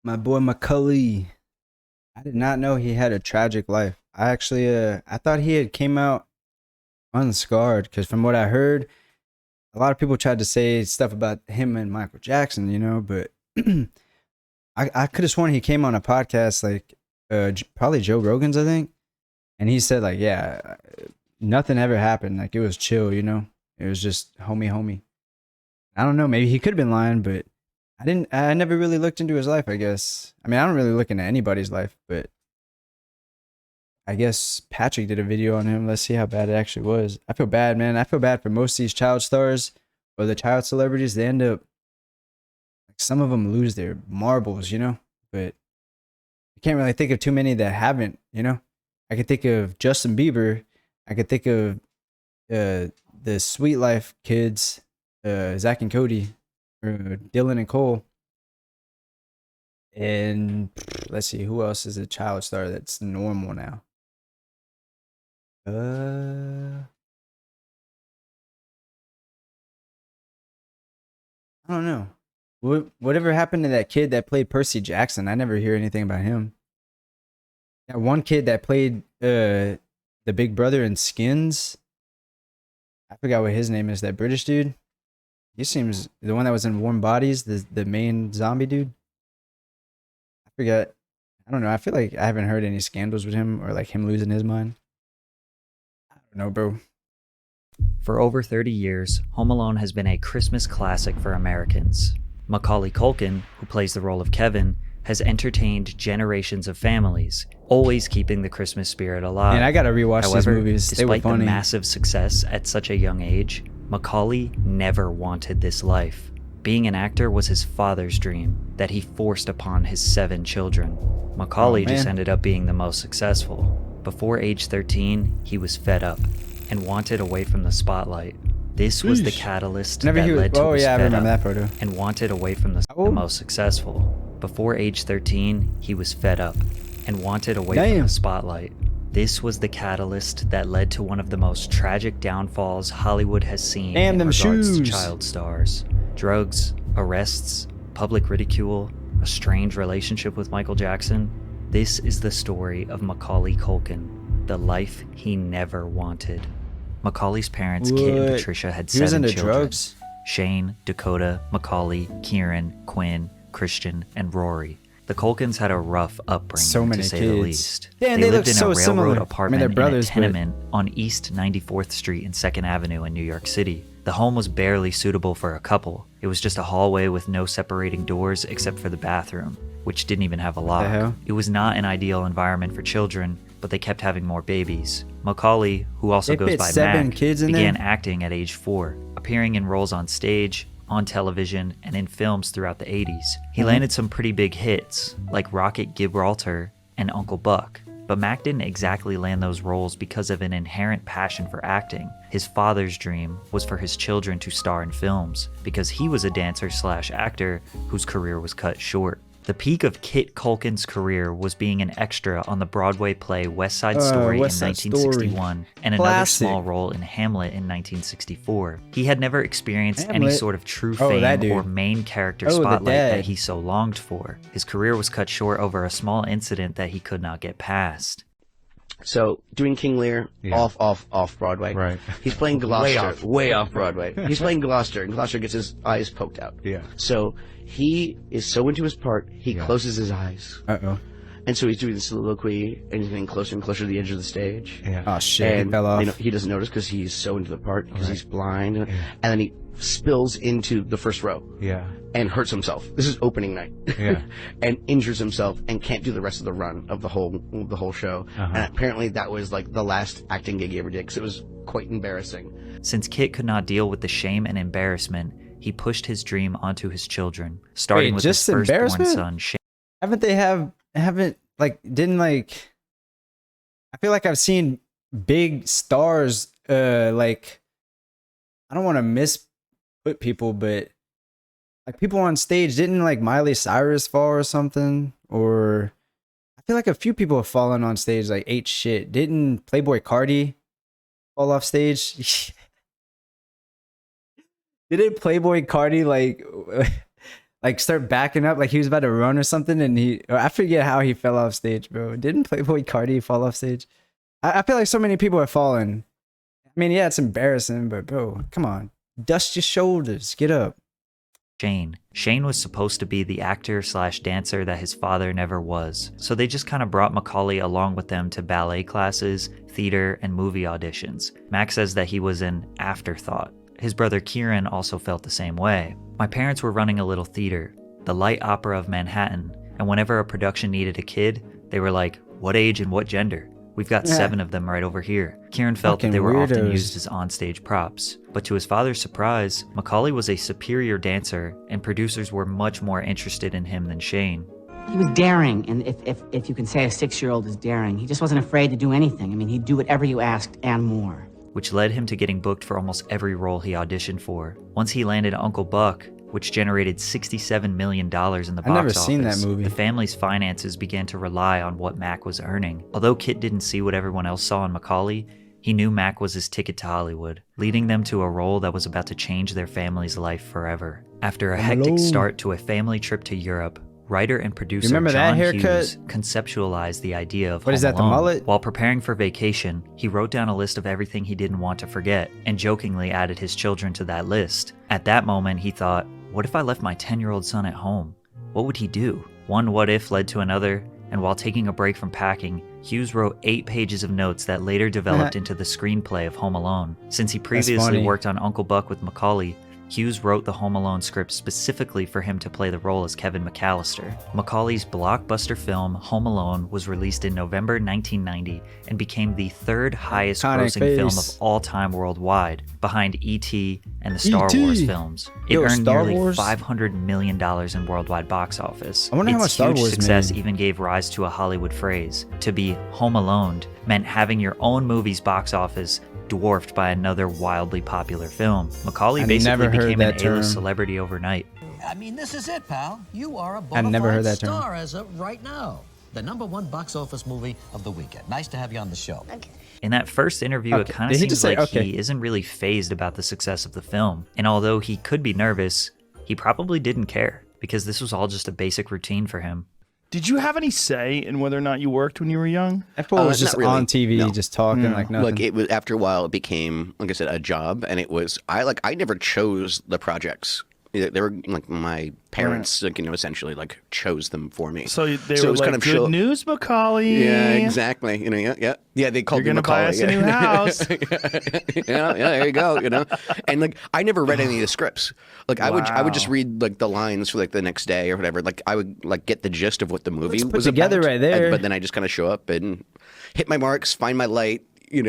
My boy Macaulay. I did not know he had a tragic life. I actually, I thought he had came out unscarred because from what I heard, a lot of people tried to say stuff about him and Michael Jackson, but I could have sworn he came on a podcast like probably Joe Rogan's, I think, and he said like, yeah, nothing ever happened. Like it was chill. It was just homie. I don't know. Maybe he could have been lying, but I never really looked into his life, I guess. I mean, I don't really look into anybody's life, but I guess Patrick did a video on him. Let's see how bad it actually was. I feel bad, man. I feel bad for most of these child stars or the child celebrities. They end up, like, some of them lose their marbles. But I can't really think of too many that haven't. I could think of Justin Bieber. I could think of the Sweet Life kids, Zach and Cody, or Dylan and Cole. And let's see, who else is a child star that's normal now? I don't know. Whatever happened to that kid that played Percy Jackson? I never hear anything about him. That one kid that played the big brother in Skins. I forgot what his name is. That British dude. He seems the one that was in Warm Bodies, the main zombie dude. I forgot. I don't know. I feel like I haven't heard any scandals with him or like him losing his mind. I don't know, bro. For over 30 years, Home Alone has been a Christmas classic for Americans. Macaulay Culkin, who plays the role of Kevin, has entertained generations of families, always keeping the Christmas spirit alive. Man, I gotta rewatch these However, movies. They were despite the funny. massive success at such a young age, Macaulay never wanted this life. Being an actor was his father's dream that he forced upon his 7 children. Macaulay just ended up being the most successful. Before age 13, he was fed up and wanted away from the spotlight. This was the catalyst that led to his fed up and wanted away from the most successful. Before age 13, he was fed up and wanted away from the spotlight. This was the catalyst that led to one of the most tragic downfalls Hollywood has seen in regards to child stars. Drugs, arrests, public ridicule, a strange relationship with Michael Jackson. This is the story of Macaulay Culkin, the life he never wanted. Macaulay's parents, Kit and Patricia, had 7 children. Drugs? Shane, Dakota, Macaulay, Kieran, Quinn, Christian, and Rory. The Culkins had a rough upbringing, to say the least. Damn, they look lived in so a railroad similar. apartment in a tenement on East 94th Street and 2nd Avenue in New York City. The home was barely suitable for a couple. It was just a hallway with no separating doors except for the bathroom, which didn't even have a lock. It was not an ideal environment for children, but they kept having more babies. Macaulay, who also goes by Mac, began acting at age 4, appearing in roles on stage, on television, and in films throughout the 80s. He landed some pretty big hits, like Rocket Gibraltar and Uncle Buck. But Mac didn't exactly land those roles because of an inherent passion for acting. His father's dream was for his children to star in films, because he was a dancer/actor whose career was cut short. The peak of Kit Culkin's career was being an extra on the Broadway play West Side Story in 1961 and another small role in Hamlet in 1964. He had never experienced any sort of true fame or main character spotlight that he so longed for. His career was cut short over a small incident that he could not get past. So, doing King Lear, off Broadway. Right. He's playing Gloucester, way off Broadway. He's playing Gloucester, and Gloucester gets his eyes poked out. Yeah. So, he is so into his part, he closes his eyes. Uh-oh. And so he's doing the soliloquy, and he's getting closer and closer to the edge of the stage. Yeah. Oh, shit, and, he fell off. He doesn't notice because he's so into the part, because he's blind. And then he spills into the first row. Yeah. And hurts himself. This is opening night. Yeah. And injures himself and can't do the rest of the run of the whole show. And apparently that was like the last acting gig he ever did, because it was quite embarrassing. Since Kit could not deal with the shame and embarrassment, he pushed his dream onto his children, starting with his firstborn son, Shane. I feel like I've seen big stars, like, I don't want to misput people, but like people on stage, didn't like Miley Cyrus fall or something? Or I feel like a few people have fallen on stage, like ate shit. Didn't Playboy Cardi fall off stage? Didn't Playboy Cardi like like start backing up like he was about to run or something, and I forget how he fell off stage, bro. Didn't Playboy Cardi fall off stage? I feel like so many people are falling. I mean, yeah, it's embarrassing, but bro, come on. Dust your shoulders. Get up. Shane. Shane was supposed to be the actor / dancer that his father never was, so they just kind of brought Macaulay along with them to ballet classes, theater, and movie auditions. Mac says that he was an afterthought. His brother Kieran also felt the same way. My parents were running a little theater, the Light Opera of Manhattan, and whenever a production needed a kid, they were like, what age and what gender? We've got 7 of them right over here. Kieran felt that they were often used as onstage props. But to his father's surprise, Macaulay was a superior dancer, and producers were much more interested in him than Shane. He was daring, and if you can say a 6-year-old is daring, he just wasn't afraid to do anything. I mean, he'd do whatever you asked and more. Which led him to getting booked for almost every role he auditioned for. Once he landed Uncle Buck, which generated $67 million in the box office. I've never seen that movie. The family's finances began to rely on what Mac was earning. Although Kit didn't see what everyone else saw in Macaulay, he knew Mac was his ticket to Hollywood, leading them to a role that was about to change their family's life forever. After a hectic start to a family trip to Europe, writer and producer John Hughes conceptualized the idea of Home Alone. The mullet? While preparing for vacation, he wrote down a list of everything he didn't want to forget, and jokingly added his children to that list. At that moment, he thought, what if I left my 10-year-old son at home? What would he do? One what if led to another, and while taking a break from packing, Hughes wrote 8 pages of notes that later developed into the screenplay of Home Alone. Since he previously worked on Uncle Buck with Macaulay, Hughes wrote the Home Alone script specifically for him to play the role as Kevin McAllister. Macaulay's blockbuster film, Home Alone, was released in November 1990 and became the 3rd highest grossing film of all time worldwide, behind E.T. and the Star Wars films. It earned nearly $500 million in worldwide box office. I wonder how much Star Wars success made. even gave rise to a Hollywood phrase. To be home alone meant having your own movie's box office dwarfed by another wildly popular film. Macaulay basically became an A-list celebrity overnight. I mean, this is it, pal. You are a bona fide star as of right now. The #1 box office movie of the weekend. Nice to have you on the show. Okay. In that first interview, it kind of seems like he isn't really fazed about the success of the film. And although he could be nervous, he probably didn't care, because this was all just a basic routine for him. Did you have any say in whether or not you worked when you were young? That fool was just on TV, just talking like nothing. Look, it was after a while, it became, like I said, a job, and it was I never chose the projects. They were like my parents, like, essentially like chose them for me. So they were like, kind of good news, Macaulay. Yeah, exactly. Yeah. They called me Macaulay. You're gonna buy us a new house. yeah, there you go. And like I never read any of the scripts. Like I would just read like the lines for like the next day or whatever. Like I would like get the gist of what the movie was together about, right there. But then I just kind of show up and hit my marks, find my light. And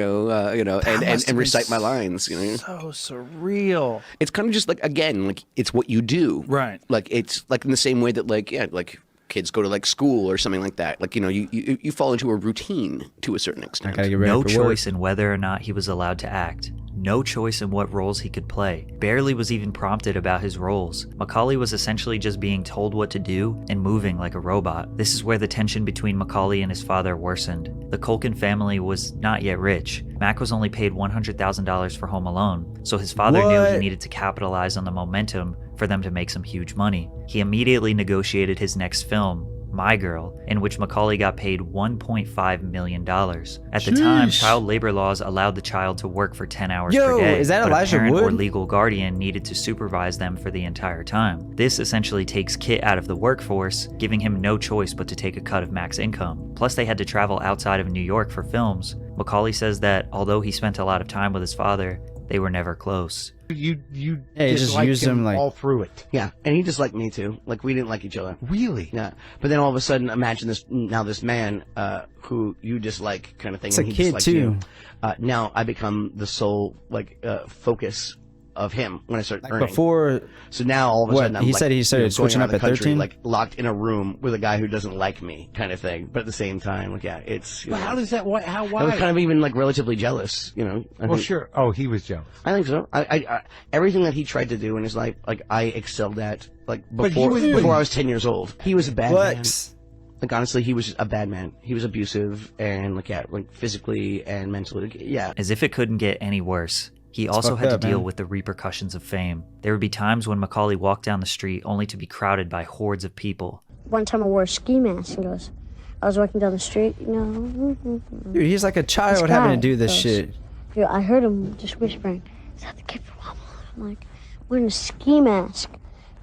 recite my lines. So surreal. It's kind of just like, again, like it's what you do, right? Like it's like in the same way that like kids go to like school or something like that. Like you fall into a routine to a certain extent. No choice in whether or not he was allowed to act. No choice in what roles he could play. Barely was even prompted about his roles. Macaulay was essentially just being told what to do and moving like a robot. This is where the tension between Macaulay and his father worsened. The Culkin family was not yet rich. Mac was only paid $100,000 for Home Alone, so his father knew he needed to capitalize on the momentum for them to make some huge money. He immediately negotiated his next film, My Girl, in which Macaulay got paid $1.5 million. At the time, child labor laws allowed the child to work for 10 hours per day. Is that but Elijah a parent Wood? or legal guardian needed to supervise them for the entire time. This essentially takes Kit out of the workforce, giving him no choice but to take a cut of Mac's income. Plus, they had to travel outside of New York for films. Macaulay says that although he spent a lot of time with his father, they were never close. You just used him like all through it. Yeah, and he disliked me too. Like we didn't like each other. Really? Yeah. But then all of a sudden, imagine this man who you dislike, kind of thing. It's and a he kid dislikes too. You. Now I become the sole focus of him when I start earning. Before, so now all of a sudden I'm he started switching up at 13, like locked in a room with a guy who doesn't like me, kind of thing. But at the same time, like it's. But how does that? Why? I was kind of even like relatively jealous, I think, sure. Oh, he was jealous. I think so. I everything that he tried to do in his life, like I excelled at, like before I was 10 years old. He was a bad man. Like honestly, he was just a bad man. He was abusive and like physically and mentally. Yeah. As if it couldn't get any worse, He also had to up, deal man. with the repercussions of fame. There would be times when Macaulay walked down the street only to be crowded by hordes of people. One time I wore a ski mask and I was walking down the street, you know. Dude, he's like a child having to do this shit. Dude, I heard him just whispering, "Is that the kid from Home Alone?" I'm like, wearing a ski mask.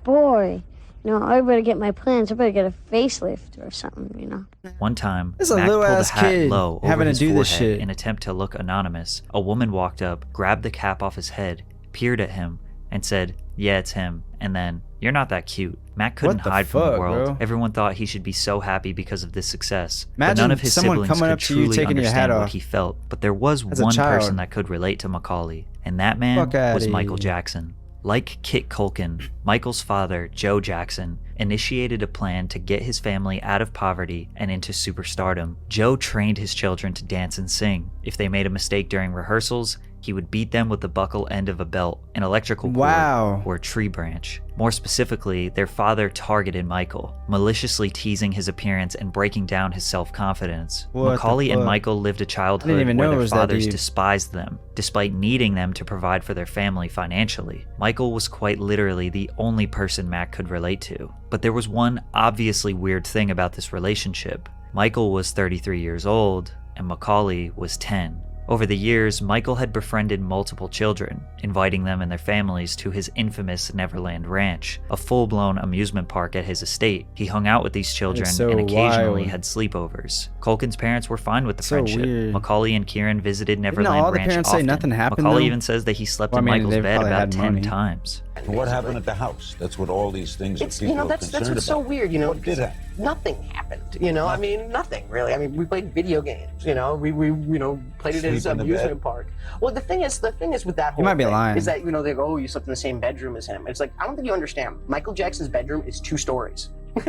Boy, you know, I better get my plans. I better get a facelift or something, you know. One time, This is a Mac little pulled ass a hat kid low over having to his do this forehead shit. in attempt to look anonymous. A woman walked up, grabbed the cap off his head, peered at him, and said, "Yeah, it's him." And then, "You're not that cute." Mac couldn't What the hide from the fuck, world. bro? Everyone thought he should be so happy because of this success. But Imagine none of his someone siblings coming could up to you, truly taking your hat understand what off. he felt. But there was As a one child. person that could relate to Macaulay, and that man Fuck outta was Michael here. Jackson. Like Kit Culkin, Michael's father, Joe Jackson, initiated a plan to get his family out of poverty and into superstardom. Joe trained his children to dance and sing. If they made a mistake during rehearsals, he would beat them with the buckle end of a belt, an electrical cord, Wow. or a tree branch. More specifically, their father targeted Michael, maliciously teasing his appearance and breaking down his self-confidence. What the Macaulay and fuck? Michael lived a childhood even where know it their was that fathers deep. despised them, despite needing them to provide for their family financially. Michael was quite literally the only person Mac could relate to. But there was one obviously weird thing about this relationship. Michael was 33 years old, and Macaulay was 10. Over the years, Michael had befriended multiple children, inviting them and their families to his infamous Neverland Ranch, a full-blown amusement park at his estate. He hung out with these children so and occasionally wild. had sleepovers. Culkin's parents were fine with the So friendship. weird. Macaulay and Kieran visited Neverland all the Ranch parents say often. nothing happened, Macaulay though? even says that he slept Well, in I mean, Michael's they bed probably about had 10 money. times. What happened at the house? That's what all these things that It's, people you know, are that's concerned what's so about. weird, you know. What did happen? Nothing happened, you know. I mean, nothing really. I mean, we played video games, you know. We you know, played it as Sleep an in the amusement bed? park. Well, the thing is with that whole might be thing lying. is that, you know, they go, "Oh, you slept in the same bedroom as him." It's like, I don't think you understand. Michael Jackson's bedroom is 2 stories. And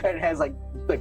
it has like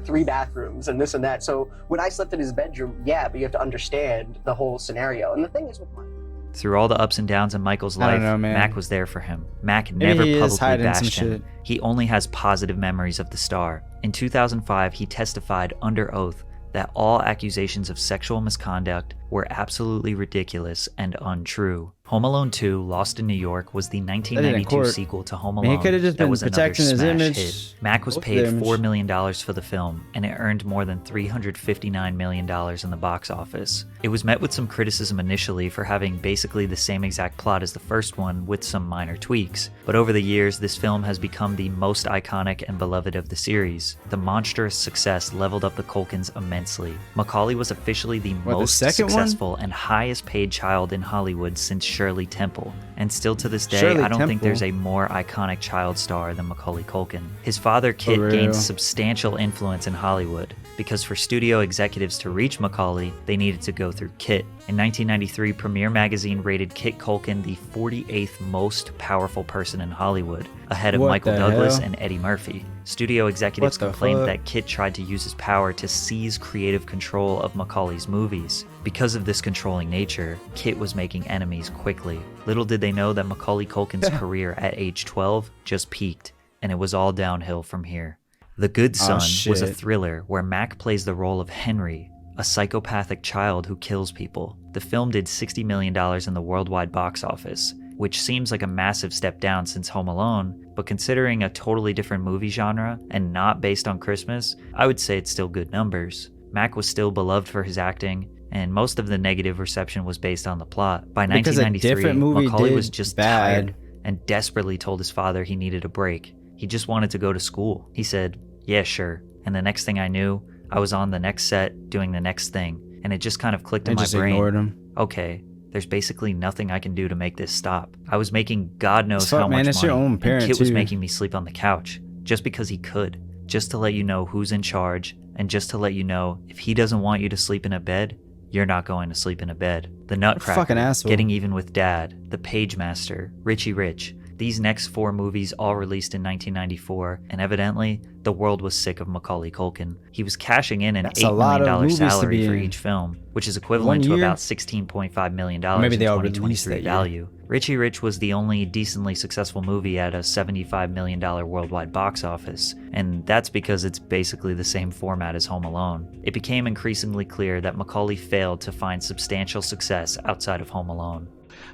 3 bathrooms and this and that. So when I slept in his bedroom, yeah, but you have to understand the whole scenario. And the thing is with Michael. Through all the ups and downs in Michael's I life, don't know, man. Mac was there for him. Mac Maybe never he is publicly hiding some bashed him. shit. He only has positive memories of the star. In 2005, he testified under oath that all accusations of sexual misconduct were absolutely ridiculous and untrue. Home Alone 2: Lost in New York was the 1992 court. sequel to Home I mean, he Alone could have just that been was another protecting his smash image. hit. Mac was Both paid the image. $4 million for the film, and it earned more than $359 million in the box office. It was met with some criticism initially for having basically the same exact plot as the first one with some minor tweaks, but over the years this film has become the most iconic and beloved of the series. The monstrous success leveled up the Culkins immensely. Macaulay was officially the What, the most second one? successful and highest paid child in Hollywood since Shirley Temple, and still to this day Shirley I don't think Temple? there's a more iconic child star than Macaulay Culkin. His father Kit real. gained substantial influence in Hollywood, because for studio executives to reach Macaulay, they needed to go through Kit. In 1993, Premiere Magazine rated Kit Culkin the 48th most powerful person in Hollywood, ahead of What Michael the Douglas hell? and Eddie Murphy. Studio executives What the complained fuck? that Kit tried to use his power to seize creative control of Macaulay's movies. Because of this controlling nature, Kit was making enemies quickly. Little did they know that Macaulay Culkin's career at age 12 just peaked, and it was all downhill from here. The Good Son was a shit. thriller where Mac plays the role of Henry, a psychopathic child who kills people. The film did $60 million in the worldwide box office, which seems like a massive step down since Home Alone, but considering a totally different movie genre and not based on Christmas, I would say it's still good numbers. Mac was still beloved for his acting, and most of the negative reception was based on the plot. By Because a 1993, different movie Macaulay did was just bad. tired and desperately told his father he needed a break. He just wanted to go to school. He said, "Yeah, sure." And the next thing I knew, I was on the next set doing the next thing, and it just kind of clicked They in my just brain. ignored him. Okay, there's basically nothing I can do to make this stop. I was making God knows Fuck, how man, much it's money, your own and parent, Kit was too. making me sleep on the couch, just because he could, just to let you know who's in charge, and just to let you know if he doesn't want you to sleep in a bed, you're not going to sleep in a bed. The Nutcracker, fucking asshole. Getting Even with Dad, The Pagemaster, Richie Rich. These next 4 movies all released in 1994, and evidently, the world was sick of Macaulay Culkin. He was cashing in an That's a $8 lot million of movies to salary be for in. each film, which is equivalent to year? about $16.5 million Maybe in they all released 2023 that year. value. Richie Rich was the only decently successful movie at a $75 million worldwide box office, and that's because it's basically the same format as Home Alone. It became increasingly clear that Macaulay failed to find substantial success outside of Home Alone.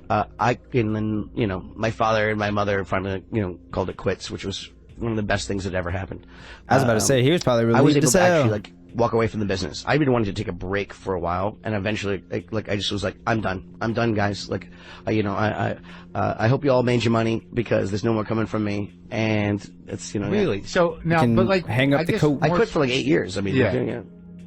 And then, you know, my father and my mother finally, you know, called it quits, which was one of the best things that ever happened. I was about to say, he was probably I was relieved able as to hell. actually like walk away from the business. I really wanted to take a break for a while, and eventually, like I just was like, I'm done, guys. Like, you know, I hope you all made your money because there's no more coming from me, and it's, you know, Really? So now, but like, hang up I the guess coat. I quit for like 8 years. I mean, Yeah.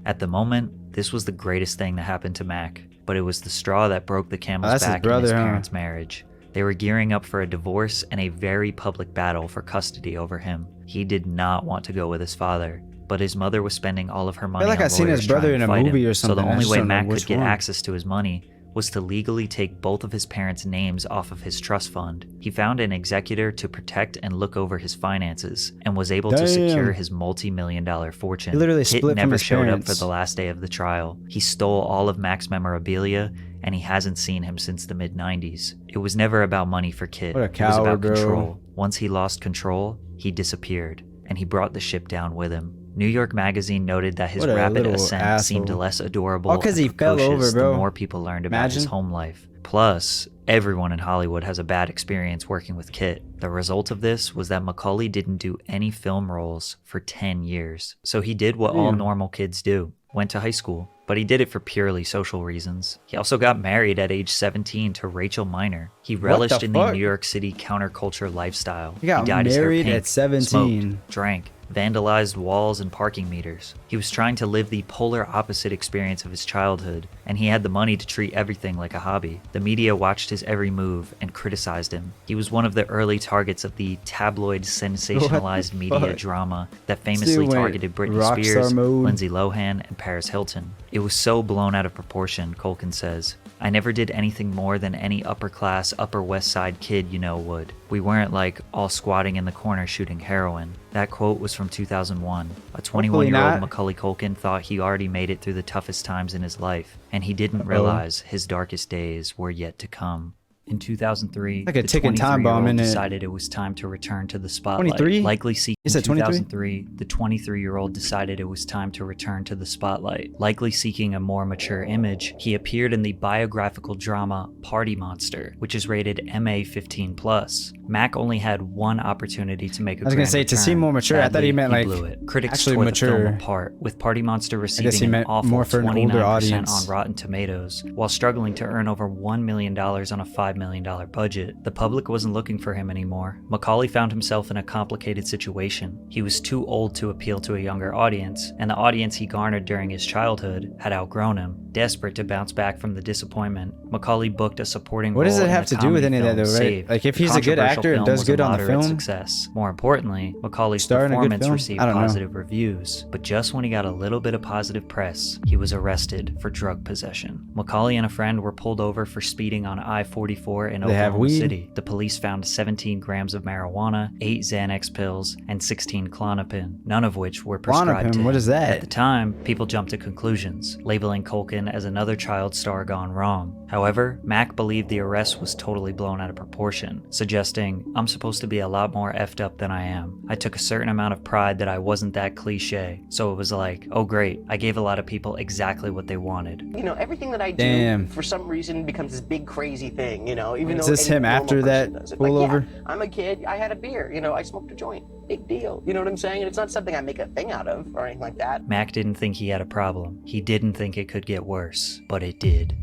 At the moment, this was the greatest thing that happened to Mac, but it was the straw that broke the camel's that's his back brother, in his huh? parents' marriage. They were gearing up for a divorce and a very public battle for custody over him. He did not want to go with his father, but his mother was spending all of her money like on I seen his lawyers brother trying in to a fight movie him. or So the something. I only just way don't know Mac could which get one. access to his money was to legally take both of his parents' names off of his trust fund. He found an executor to protect and look over his finances and was able to secure his multi-million-dollar fortune. He literally Kit split from never his showed parents. up for the last day of the trial. He stole all of Mac's memorabilia, and he hasn't seen him since the mid-90s. It was never about money for Kit. What a It was coward, about bro. control. Once he lost control, he disappeared, and he brought the ship down with him. New York Magazine noted that his What a rapid little ascent seemed asshole. less adorable All 'cause and he fell precocious over, bro. the more people learned about his Imagine. home life. Plus, everyone in Hollywood has a bad experience working with Kit. The result of this was that Macaulay didn't do any film roles for 10 years. So he did what all normal kids do, went to high school, but he did it for purely social reasons. He also got married at age 17 to Rachel Miner. He relished in the fuck? New York City counterculture lifestyle. He got dyed his hair married pink, at 17. smoked, drank, vandalized walls and parking meters. He was trying to live the polar opposite experience of his childhood, and he had the money to treat everything like a hobby. The media watched his every move and criticized him. He was one of the early targets of the tabloid sensationalized media fuck? drama that Dude famously went targeted Britney rockstar Spears, mode. Lindsay Lohan, and Paris Hilton. It was so blown out of proportion, Culkin says. I never did anything more than any upper-class, Upper West Side kid you know would. We weren't like all squatting in the corner shooting heroin. That quote was from 2001. A 21-year-old not. Macaulay Culkin thought he already made it through the toughest times in his life, and he didn't realize his darkest days were yet to come. In 2003, Like a the ticking time bomb, 23-year-old innit? decided it was time to return to the spotlight. 23? Likely seeking You said 23? 2003, the 23-year-old decided it was time to return to the spotlight. Likely seeking a more mature image, he appeared in the biographical drama Party Monster, which is rated MA 15+. Mac only had one opportunity to make a I was gonna grand say, to seem return. more mature, I thought he Sadly, meant, like, blew it. Critics actually tore mature. the film apart, with Party Monster guess he receiving an meant awful more for an older 29% audience. on Rotten Tomatoes, while struggling to earn over $1 million on a $5 million budget. The public wasn't looking for him anymore. Macaulay found himself in a complicated situation. He was too old to appeal to a younger audience, and the audience he garnered during his childhood had outgrown him. Desperate to bounce back from the disappointment, Macaulay booked a supporting What role does it in have the to do with comedy any of that, film though, right? Saved. Like, if The he's a good controversial actor and film does was good a on the moderate film? success. More importantly, Macaulay's Star in a good performance film? received I don't know. positive reviews, but just when he got a little bit of positive press, he was arrested for drug possession. Macaulay and a friend were pulled over for speeding on I-44 in They have Oklahoma weed? City. The police found 17 grams of marijuana, 8 Xanax pills, and 16 Klonopin, none of which were prescribed Klonopin, to him. what is that? At the time, people jumped to conclusions, labeling Culkin as another child star gone wrong. However, Mac believed the arrest was totally blown out of proportion, suggesting, I'm supposed to be a lot more effed up than I am. I took a certain amount of pride that I wasn't that cliche, so it was like, oh great, I gave a lot of people exactly what they wanted. You know, everything that I do, Damn. for some reason, becomes this big crazy thing, you know, even Is though this any him normal after person that does it. pullover? Yeah, I'm a kid, I had a beer, you know, I smoked a joint. Big deal. You know what I'm saying? And it's not something I make a thing out of or anything like that. Mac didn't think he had a problem. He didn't think it could get worse, but it did.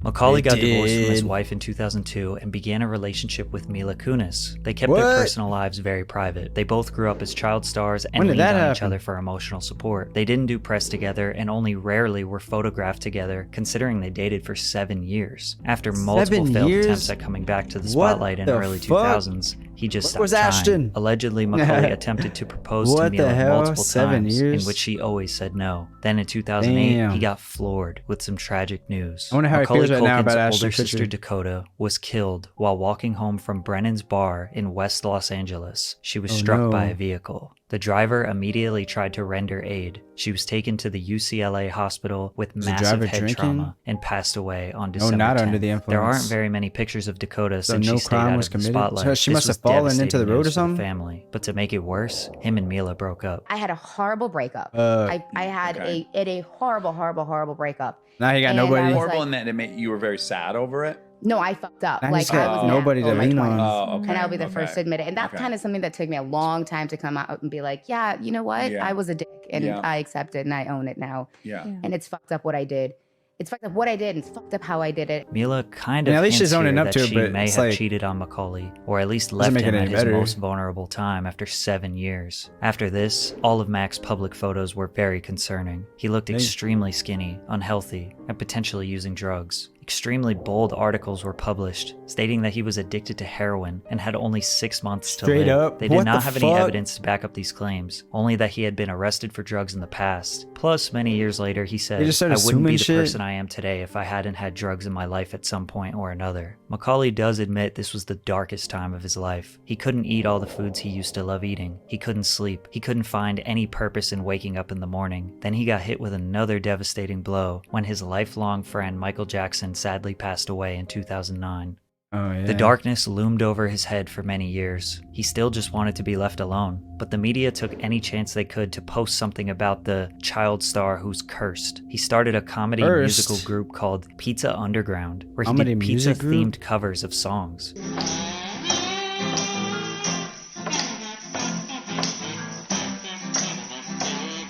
Macaulay got divorced from his wife in 2002 and began a relationship with Mila Kunis. They kept their What? personal lives very private. They both grew up as child stars and When did leaned that on each happen? other for emotional support. They didn't do press together and only rarely were photographed together, considering they dated for 7 years. After multiple 7 failed years? attempts at coming back to the What spotlight in the early fuck? 2000s, he just Where stopped was trying. Ashton? Allegedly, Macaulay attempted to propose to What the Mila hell? multiple 7 times, years? in which she always said no. Then in 2008, Damn. he got floored with some tragic news. I wonder how he Macaulay feels right now about Culkin's Ashton older sister Kutcher. Dakota was killed while walking home from Brennan's Bar in West Los Angeles. She was Oh, struck no. by a vehicle. The driver immediately tried to render aid. She was taken to the UCLA hospital with Was the massive driver head drinking? trauma and passed away on December not 10th. under the There aren't influence. very many pictures of Dakota So since no she stayed crime out was of the committed? spotlight. So she This must have was fallen into the devastating road or news for the something? family. But to make it worse, him and Mila broke up. I had a horrible breakup. I had a horrible breakup. Now he got And I nobody. was Horrible like- in that it made you were very sad over it. No, I fucked up. Now Like, he's got I was nobody to in my lean 20s. on. Oh, okay. And I'll be the okay. first to admit it. And that's Okay. kind of something that took me a long time to come out and be like, yeah, you know what? Yeah. I was a dick and Yeah. I accept it and I own it now. Yeah. And it's fucked up what I did. It's fucked up what I did and it's fucked up how I did it. Mila kind I mean, of at least she's hints owning here up that to it, she but may it's have like- cheated on Macaulay, or at least Doesn't left make it him any at his better. most vulnerable time after 7 years. After this, all of Mac's public photos were very concerning. He looked extremely skinny, unhealthy, and potentially using drugs. Extremely bold articles were published, stating that he was addicted to heroin and had only 6 months to Straight live. up? They did What not the have any fuck? evidence to back up these claims, only that he had been arrested for drugs in the past. Plus, many years later, he said, They just started I wouldn't be assuming the shit? person I am today if I hadn't had drugs in my life at some point or another. Macaulay does admit this was the darkest time of his life. He couldn't eat all the foods he used to love eating. He couldn't sleep. He couldn't find any purpose in waking up in the morning. Then he got hit with another devastating blow when his lifelong friend Michael Jackson sadly passed away in 2009. Oh, yeah. The darkness loomed over his head for many years. He still just wanted to be left alone, but the media took any chance they could to post something about the child star who's cursed. He started a comedy Cursed? musical group called Pizza Underground, where he Comedy did music group? pizza-themed covers of songs.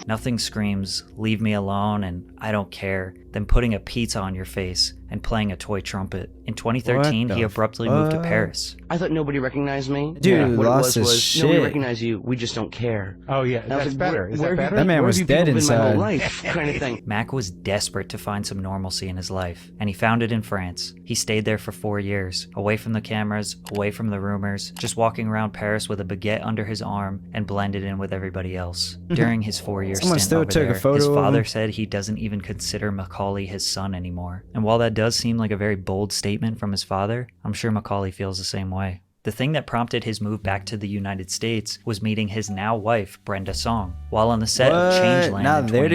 Nothing screams, leave me alone and I don't care, than putting a pizza on your face and playing a toy trumpet. In 2013, What he the abruptly moved to fuck? Paris. I thought nobody recognized me. Dude, what lost it was his nobody shit. recognized you. We just don't care. Oh yeah, And I was that's like, better. Is where that have you better? That man where was have you dead people been my whole inside. life, kind of thing. Mac was desperate to find some normalcy in his life, and he found it in France. He stayed there for 4 years, away from the cameras, away from the rumors, just walking around Paris with a baguette under his arm and blended in with everybody else. During his 4-year Someone stint still over took a there, photo his of father him. said he doesn't even consider Macaulay his son anymore. And while that does seem like a very bold statement from his father, I'm sure Macaulay feels the same way. The thing that prompted his move back to the United States was meeting his now wife, Brenda Song. While on the set of What? Changeland Now in they're 2018,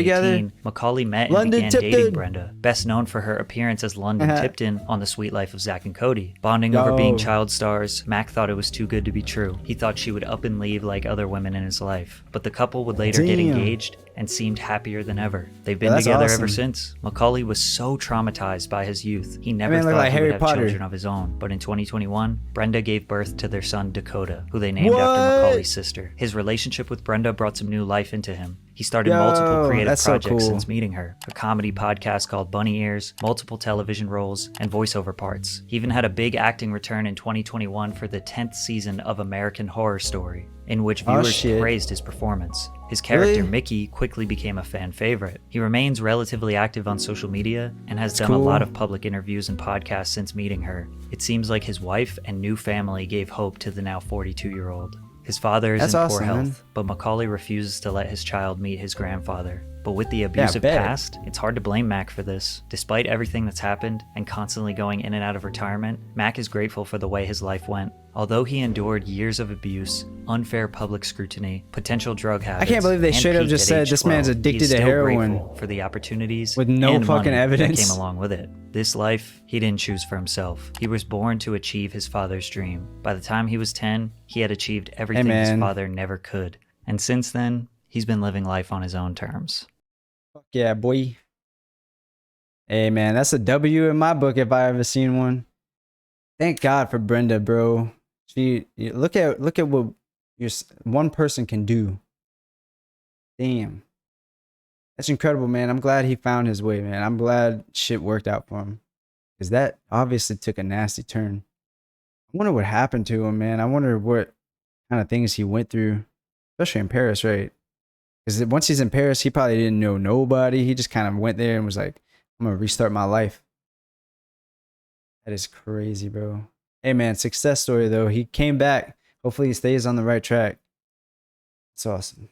together? Macaulay met and London began Tipton. dating Brenda, best known for her appearance as London Tipton on The Sweet Life of Zack and Cody. Bonding over being Yo. child stars, Mac thought it was too good to be true. He thought she would up and leave like other women in his life. But the couple would later get Damn. engaged and seemed happier than ever. They've been That's together awesome. ever since. Macaulay was so traumatized by his youth, he never man looked thought like he Harry would have Potter. children of his own. But in 2021, Brenda gave birth to their son Dakota, who they named What? after Macaulay's sister. His relationship with Brenda brought some new life into him. He started Yo, multiple creative that's so projects cool. since meeting her. A comedy podcast called Bunny Ears, multiple television roles, and voiceover parts. He even had a big acting return in 2021 for the 10th season of American Horror Story, in which Oh, viewers shit. praised his performance. His character Really? Mickey quickly became a fan favorite. He remains relatively active on social media and has done cool. a lot of public interviews and podcasts since meeting her. It seems like his wife and new family gave hope to the now 42-year-old. His father is That's in awesome, poor health, man. but Macaulay refuses to let his child meet his grandfather. But with the abusive bet. past, it's hard to blame Mac for this. Despite everything that's happened and constantly going in and out of retirement, Mac is grateful for the way his life went. Although he endured years of abuse, unfair public scrutiny, potential drug habits, can't believe they and straight up peaked just at said age this man's 12, addicted he's to still heroin. grateful for the opportunities With no and fucking money evidence. that came along with it. This life, he didn't choose for himself. He was born to achieve his father's dream. By the time he was 10, he had achieved everything his man. father never could. And since then, he's been living life on his own terms. Fuck yeah, boy. Hey man, that's a W in my book if I ever seen one. Thank God for Brenda, bro. Look at what one person can do. Damn. That's incredible, man. I'm glad he found his way, man. I'm glad shit worked out for him. Because that obviously took a nasty turn. I wonder what happened to him, man. I wonder what kind of things he went through. Especially in Paris, right? Because once he's in Paris, he probably didn't know nobody. He just kind of went there and was like, I'm going to restart my life. That is crazy, bro. Hey, man, success story, though. He came back. Hopefully he stays on the right track. It's awesome.